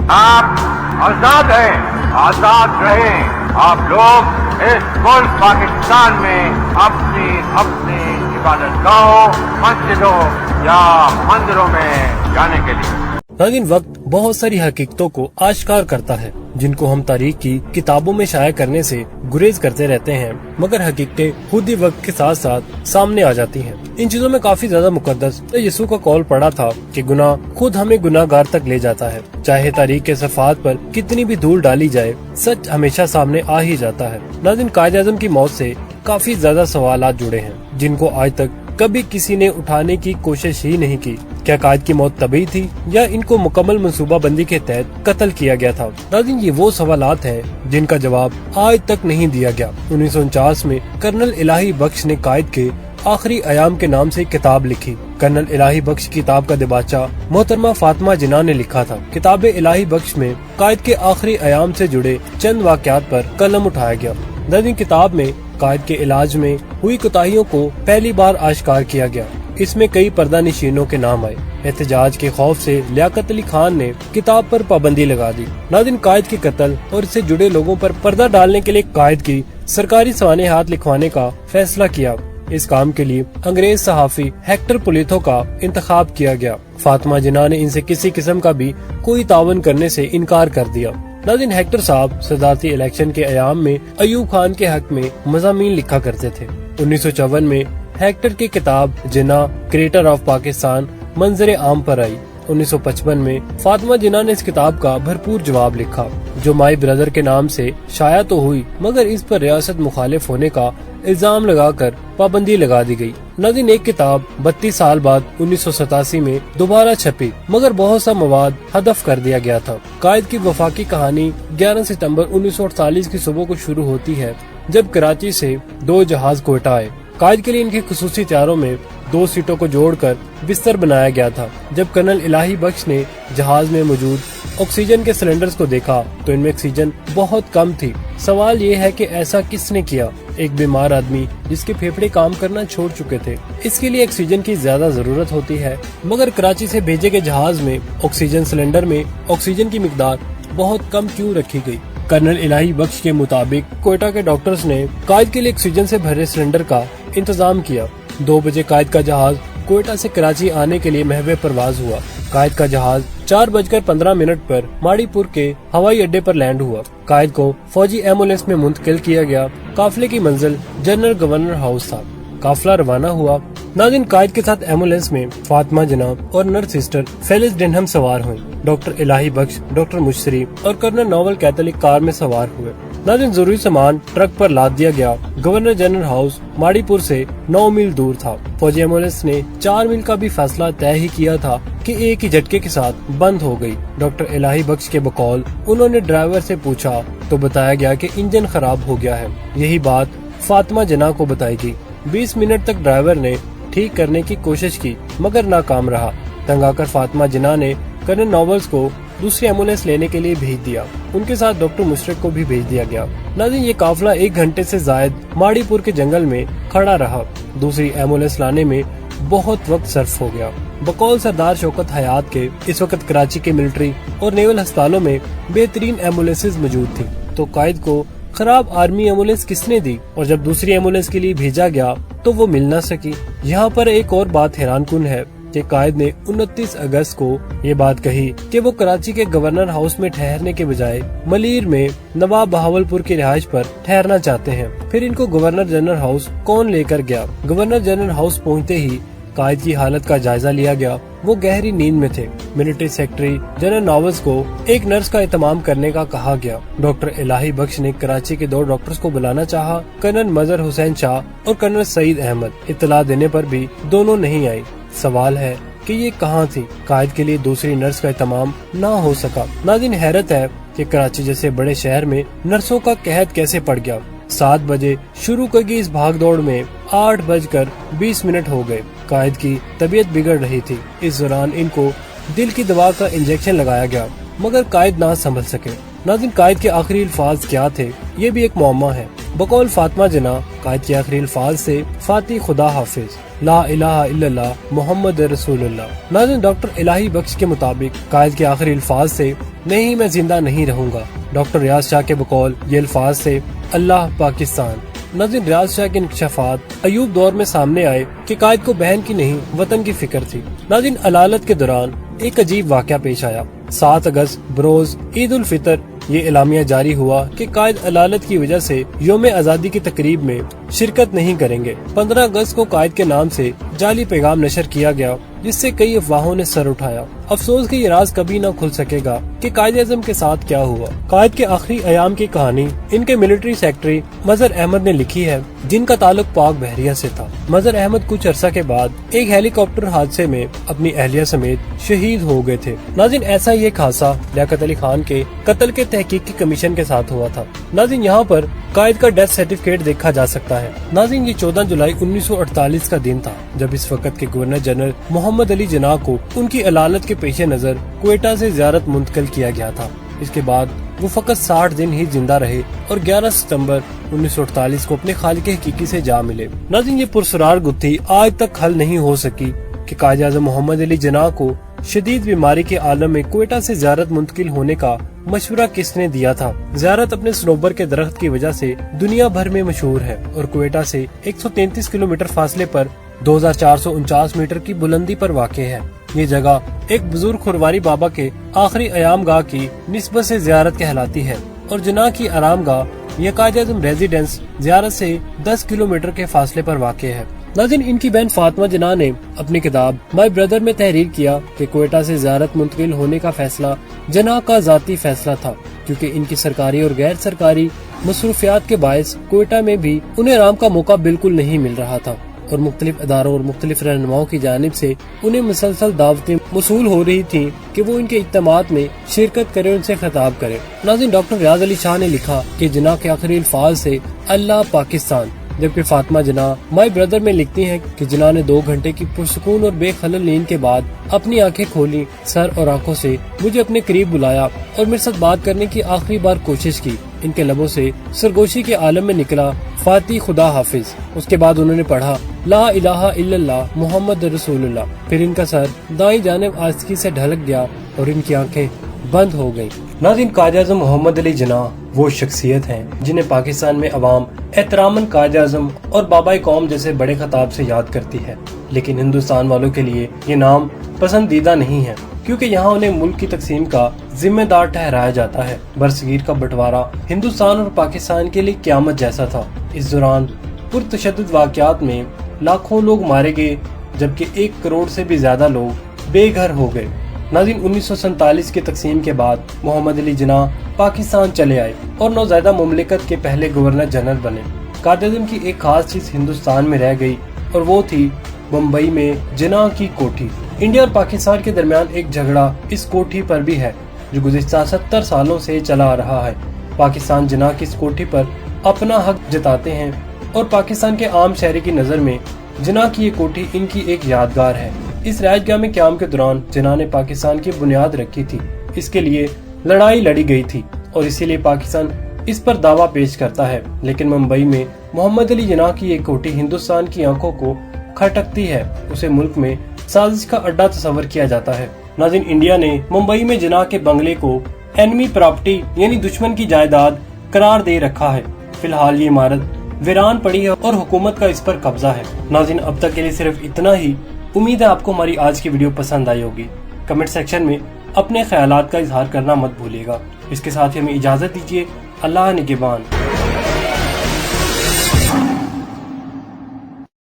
आप आजाद हैं, आजाद रहें। आप लोग इस मुल्क पाकिस्तान में अपनी अपनी इबादत गाहों, मस्जिदों या मंदिरों में जाने के लिए। नाज़रीन, वक्त बहुत सारी हकीकतों को आश्कार करता है जिनको हम तारीख की किताबों में शाया करने से गुरेज करते रहते हैं, मगर हकीकतें खुद ही वक्त के साथ साथ सामने आ जाती हैं। इन चीजों में काफी ज्यादा मुकद्दस यीशु का कौल पड़ा था कि गुनाह खुद हमें गुनाहगार तक ले जाता है। चाहे तारीख के सफात पर कितनी भी धूल डाली जाए, सच हमेशा सामने आ ही जाता है। नाज़रीन, कायद आज़म की मौत से काफी ज्यादा सवालात जुड़े हैं जिनको आज तक कभी किसी ने उठाने की कोशिश ही नहीं की। क्या कायद की मौत तभी थी या इनको मुकम्मल मंसूबाबंदी के तहत कत्ल किया गया था? नाज़रीन, ये वो सवालात हैं जिनका जवाब आज तक नहीं दिया गया। 1949 में कर्नल इलाही बख्श ने कायद के आखिरी अयाम के नाम से किताब लिखी। कर्नल इलाही बख्श किताब का दिबाचा मोहतरमा फातिमा जिन्ना ने लिखा था। किताब इलाही बख्श में कायद के आखिरी अयाम से जुड़े चंद वाक़यात पर कलम उठाया गया। नाज़रीन, किताब में कायद के इलाज में हुई कोताहियों को पहली बार आश्कार किया गया। इसमें कई पर्दा नशीनों के नाम आए। एहतजाज के खौफ से लियाकत अली खान ने किताब पर पाबंदी लगा दी। नाज़रीन, कायद के कत्ल और इससे जुड़े लोगों पर पर्दा डालने के लिए कायद की सरकारी सवाने हाथ लिखवाने का फैसला किया। इस काम के लिए अंग्रेज सहाफी हेक्टर पुलिथो का इंतखाब किया गया। फातिमा जिन्ना ने इनसे किसी किस्म का भी कोई तावन करने से इनकार कर दिया। नाज़रीन, हेक्टर साहब सदारती इलेक्शन के अयाम में अयूब खान के हक में मज़ामीन लिखा करते थे। 1954 में हेक्टर की किताब जिन्ना क्रिएटर ऑफ पाकिस्तान मंजर आम पर आई। 1955 में फातिमा जिन्ना ने इस किताब का भरपूर जवाब लिखा, जो माई ब्रदर के नाम से शाया तो हुई, मगर इस पर रियासत मुखालिफ होने का इल्जाम लगाकर पाबंदी लगा दी गई। नाज़रीन, एक किताब 32 साल बाद 1987 में दोबारा छपी, मगर बहुत सा मवाद हदफ कर दिया गया था। कायद की वफाकी कहानी 11 सितंबर 1948 की सुबह को शुरू होती है, जब कराची से 2 जहाज कोयटा आए। कायद के लिए इनके खुसूसी त्यारों में 2 सीटों को जोड़कर बिस्तर बनाया गया था। जब कर्नल इलाही बख्श ने जहाज में मौजूद ऑक्सीजन के सिलेंडर्स को देखा तो इनमें ऑक्सीजन बहुत कम थी। सवाल ये है कि ऐसा किसने किया? एक बीमार आदमी जिसके फेफड़े काम करना छोड़ चुके थे, इसके लिए ऑक्सीजन की ज्यादा जरूरत होती है, मगर कराची से भेजे गए जहाज में ऑक्सीजन सिलेंडर में ऑक्सीजन की मिकदार बहुत कम क्यों रखी गई? कर्नल इलाही बख्श के मुताबिक कोयटा के डॉक्टर्स ने कायद के लिए ऑक्सीजन से भरे सिलेंडर का इंतजाम किया। 2 बजे कायद का जहाज कोयटा से कराची आने के लिए महवे परवाज हुआ। कायद का जहाज 4:15 पर माड़ीपुर के हवाई अड्डे पर लैंड हुआ। कायद को फौजी एम्बुलेंस में मुंतकिल किया गया। काफिले की मंजिल जनरल गवर्नर हाउस था। काफिला रवाना हुआ। नाज़रीन, कायद के साथ एम्बुलेंस में फातिमा जिन्ना और नर्स सिस्टर फेलिस डेनहम सवार हुई। डॉक्टर इलाही बख्श, डॉक्टर मुशरी और कर्नल नोवल कैथोलिक कार में सवार हुए। नाज़रीन, जरूरी सामान ट्रक पर लाद दिया गया। गवर्नर जनरल हाउस माड़ीपुर से 9 मील दूर था। फौजी एम्बुलेंस ने 4 मील का भी फैसला तय ही किया था कि एक ही झटके के साथ बंद हो गई। डॉक्टर इलाही बख्श के बकौल उन्होंने ड्राइवर से पूछा तो बताया गया कि इंजन खराब हो गया है। यही बात फातिमा जिन्ना को बताई गई। 20 मिनट तक ड्राइवर ने ठीक करने की कोशिश की, मगर नाकाम रहा। तंग आकर फातिमा जिन्ना ने कर्नल नोवल्स को दूसरी एम्बुलेंस लेने के लिए भेज दिया। उनके साथ डॉक्टर मुशरक को भी भेज दिया गया। नाज़रीन, ये काफिला 1 घंटे से जायद माड़ीपुर के जंगल में खड़ा रहा। दूसरी एम्बुलेंस लाने में बहुत वक्त सर्फ हो गया। बकौल सरदार शौकत हयात के इस वक्त कराची के मिलिट्री और नेवल अस्पतालों में बेहतरीन एम्बुलेंसेज मौजूद थी, तो कायद को खराब आर्मी एम्बुलेंस किसने दी? और जब दूसरी एम्बुलेंस के लिए भेजा गया तो वो मिल न सकी। यहाँ पर एक और बात हैरानकुन है कि कायद ने 29 अगस्त को ये बात कही कि वो कराची के गवर्नर हाउस में ठहरने के बजाय मलीर में नवाब बहावलपुर की रिहाइश पर ठहरना चाहते हैं। फिर इनको गवर्नर जनरल हाउस कौन लेकर गया? गवर्नर जनरल हाउस पहुँचते ही कायद की हालत का जायजा लिया गया। वो गहरी नींद में थे। मिलिट्री सेक्रेटरी जनरल नोवल्स को एक नर्स का एहतमाम करने का कहा गया। डॉक्टर इलाही बख्श ने कराची के 2 डॉक्टर्स को बुलाना चाहा, कर्नल मजहर हुसैन शाह और कर्नल सईद अहमद। इत्तला देने पर भी दोनों नहीं आई। सवाल है कि ये कहाँ थी? कायद के लिए दूसरी नर्स का एहतमाम ना हो सका। नाज़रीन, हैरत है कि कराची जैसे बड़े शहर में नर्सों का कहत कैसे पड़ गया। 7 बजे शुरू की गई इस भागदौड़ में 8:20 हो गए। कायद की तबीयत बिगड़ रही थी। इस दौरान इनको दिल की दवा का इंजेक्शन लगाया गया, मगर कायद ना संभल सके। नाज़रीन, कायद के आखिरी अल्फाज क्या थे, ये भी एक मुअम्मा है। बकौल फातिमा जिन्ना, कायद के आखिरी अल्फाज से फाती खुदा हाफिज, ला इलाहा इल्लल्लाह मोहम्मद रसूलुल्लाह। नाज़रीन, डॉक्टर इलाही बख्श के मुताबिक कायद के आखिरी अल्फाज से नहीं मैं जिंदा नहीं रहूंगा। डॉक्टर रियाज शाह के बकौल ये अल्फाज से अल्लाह पाकिस्तान। नाज़रीन, रियाज शाह के इंकशाफात अयूब दौर में सामने आए कि कायद को बहन की नहीं वतन की फिक्र थी। नाज़रीन, अलालत के दौरान एक अजीब वाक़या पेश आया। 7 अगस्त बरोज ईद उल फितर ये एलामिया जारी हुआ कि कायद अलालत की वजह से यौम आज़ादी की तकरीब में शिरकत नहीं करेंगे। 15 अगस्त को कायद के नाम से जाली पैगाम नशर किया गया, जिससे कई अफवाहों ने सर उठाया। अफसोस कि ये राज कभी न खुल सकेगा कि कायद-ए-आज़म के साथ क्या हुआ। कायद के आखिरी अयाम की कहानी इनके मिलिट्री सेक्रेटरी मजहर अहमद ने लिखी है, जिनका ताल्लुक पाक बहरिया से था। मजहर अहमद कुछ अरसा के बाद एक हेलीकॉप्टर हादसे में अपनी अहलिया समेत शहीद हो गए थे। नाज़रीन, ऐसा ही एक हादसा लियाकत अली खान के कत्ल के तहकीकी कमीशन के साथ हुआ था। नाज़रीन, यहाँ पर कायद का डेथ सर्टिफिकेट देखा जा सकता है। नाज़रीन, ये 14 जुलाई 1948 का दिन था, जब इस वक्त के गवर्नर जनरल मोहम्मद अली जिन्ना को उनकी अदालत के पेश नजर क्वेटा से ज़ियारत मुंतकिल किया गया था। इसके बाद वो फकत 60 दिन ही जिंदा रहे और 11 सितंबर 1948 को अपने खालिक हकीकी से जा मिले। नाज़रीन, ये पुरसरार गुत्थी आज तक हल नहीं हो सकी कि कायद-ए-आज़म मोहम्मद अली जिन्ना को शदीद बीमारी के आलम में क्वेटा से ज़ियारत मुंतकिल होने का मशवरा किसने दिया था। ज़ियारत अपने सनोबर के दरख्त की वजह से दुनिया भर में मशहूर है और क्वेटा से 133 किलोमीटर फासले पर 2449 मीटर की बुलंदी पर वाक़ है। ये जगह एक बुजुर्ग खुरवारी बाबा के आखिरी अयाम गाह की निस्बत से ज़ियारत कहलाती है और जिन्ना की आराम गाह यह कायद-ए-आज़म रेजिडेंस ज़ियारत से 10 किलोमीटर के फासले पर वाक़ है। नाज़रीन, इनकी बहन फातिमा जिन्ना ने अपनी किताब माय ब्रदर में तहरीर किया कि क्वेटा से ज़ियारत मुंतकिल होने का फैसला जिन्ना का ज़ाती फैसला था, क्योंकि इनकी सरकारी और गैर सरकारी मसरूफियात के बायस क्वेटा में भी उन्हें आराम का मौका बिल्कुल नहीं मिल रहा था और मुख्तलिफ अदारों और मुख्तलिफ रहनुमाओं की जानिब से उन्हें मुसलसल दावतें मौसूल हो रही थी कि वो इनके इज्तिमात में शिरकत करे, उनसे खिताब करे। नाज़रीन, डॉक्टर रियाज अली शाह ने लिखा कि जिन्ना के आखिरी अल्फाज से अल्लाह पाकिस्तान, जबकि फातिमा जिन्ना माय ब्रदर में लिखती हैं कि जिन्ना ने 2 घंटे की पुरसुकून और बेखलल नींद के बाद अपनी आंखें खोली, सर और आंखों से मुझे अपने करीब बुलाया और मेरे साथ बात करने की आखिरी बार कोशिश की। इनके लबों से सरगोशी के आलम में निकला फाती खुदा हाफिज। उसके बाद उन्होंने पढ़ा ला इलाहा इल्लल्लाह मुहम्मद रसूलुल्लाह। फिर इनका सर दाईं जानिब आस्ती से ढलक गया और इनकी आंखें बंद हो गयी। नाज़रीन, कायद-ए-आज़म मोहम्मद अली जिन्ना वो शख्सियत हैं जिन्हें पाकिस्तान में अवाम एहतरामन कायद-ए-आज़म और बाबा कौम जैसे बड़े खिताब से याद करती है, लेकिन हिंदुस्तान वालों के लिए ये नाम पसंदीदा नहीं है, क्योंकि यहाँ उन्हें मुल्क की तकसीम का जिम्मेदार ठहराया जाता है। बरसगीर का बंटवारा हिंदुस्तान और पाकिस्तान के लिए क़यामत जैसा था। इस दौरान पुरतशद्दुद वाक़यात में लाखों लोग मारे गए, जबकि 1 करोड़ से भी ज्यादा लोग बेघर हो गए। नाज़रीन, 1947 की तकसीम के बाद मोहम्मद अली जिन्ना पाकिस्तान चले आए और नौज़ायदा मुमलिकत के पहले गवर्नर जनरल बने। कायद-ए-आज़म की एक खास चीज हिंदुस्तान में रह गई और वो थी मुंबई में जिन्ना की कोठी। इंडिया और पाकिस्तान के दरमियान एक झगड़ा इस कोठी पर भी है, जो गुज़िश्ता 70 सालों से चला आ रहा है। पाकिस्तान जिन्ना की इस कोठी पर अपना हक जताते हैं और पाकिस्तान के आम शहरी की नजर में जिन्ना की ये कोठी इनकी एक यादगार है। इस राजगाह में क़याम के दौरान जिन्ना ने पाकिस्तान की बुनियाद रखी थी। इसके लिए लड़ाई लड़ी गई थी और इसीलिए पाकिस्तान इस पर दावा पेश करता है, लेकिन मुंबई में मोहम्मद अली जिन्ना की ये कोठी हिंदुस्तान की आंखों को खटकती है। उसे मुल्क में साजिश का अड्डा तस्वर किया जाता है। नाज़रीन, इंडिया ने मुंबई में जिन्ना के बंगले को एनिमी प्रॉपर्टी यानी दुश्मन की जायदाद करार दे रखा है। फिलहाल ये इमारत वीरान पड़ी है और हुकूमत का इस पर कब्जा है। नाज़रीन, अब तक के लिए सिर्फ इतना ही। उम्मीद है आपको हमारी आज की वीडियो पसंद आई होगी। कमेंट सेक्शन में अपने ख्यालात का इजहार करना मत भूलिएगा। इसके साथ ही हमें इजाजत दीजिए। अल्लाह निगहबान।